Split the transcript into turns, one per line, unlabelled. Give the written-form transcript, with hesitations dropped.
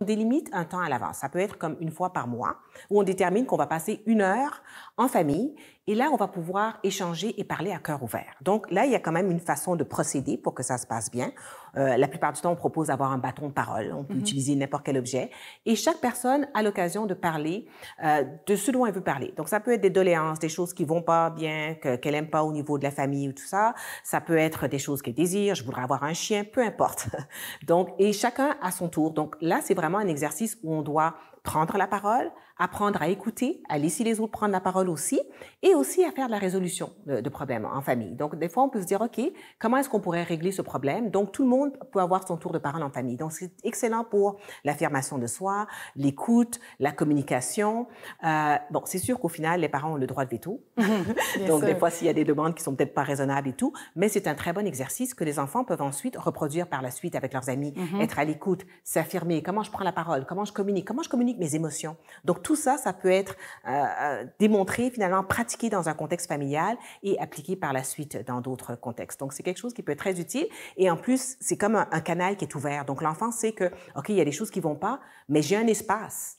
On délimite un temps à l'avance. Ça peut être comme une fois par mois, où on détermine qu'on va passer 1 heure en famille. Et là, on va pouvoir échanger et parler à cœur ouvert. Donc là, il y a quand même une façon de procéder pour que ça se passe bien. La plupart du temps, on propose d'avoir un bâton de parole. On peut
Mhm.
utiliser n'importe quel objet. Et chaque personne a l'occasion de parler de ce dont elle veut parler. Donc, ça peut être des doléances, des choses qui vont pas bien, qu'elle aime pas au niveau de la famille ou tout ça. Ça peut être des choses qu'elle désire. Je voudrais avoir un chien, peu importe. Donc, et chacun à son tour. Donc là, c'est vraiment un exercice où on doit prendre la parole, apprendre à écouter, à laisser les autres prendre la parole aussi, et aussi à faire de la résolution de problèmes en famille. Donc, des fois, on peut se dire, OK, comment est-ce qu'on pourrait régler ce problème? Donc, tout le monde peut avoir son tour de parole en famille. Donc, c'est excellent pour l'affirmation de soi, l'écoute, la communication. Bon, c'est sûr qu'au final, les parents ont le droit de veto.
Mhm. Bien
Donc, des
sûr.
fois, s'il y a des demandes qui sont peut-être pas raisonnables et tout, mais c'est un très bon exercice que les enfants peuvent ensuite reproduire par la suite avec leurs amis,
Mhm.
être à l'écoute, s'affirmer, comment je prends la parole, comment je communique mes émotions. Donc, tout ça, ça peut être démontré, finalement, pratiqué dans un contexte familial et appliqué par la suite dans d'autres contextes. Donc, c'est quelque chose qui peut être très utile. Et en plus, c'est comme un canal qui est ouvert. Donc, l'enfant sait que, OK, il y a des choses qui vont pas, mais j'ai un espace.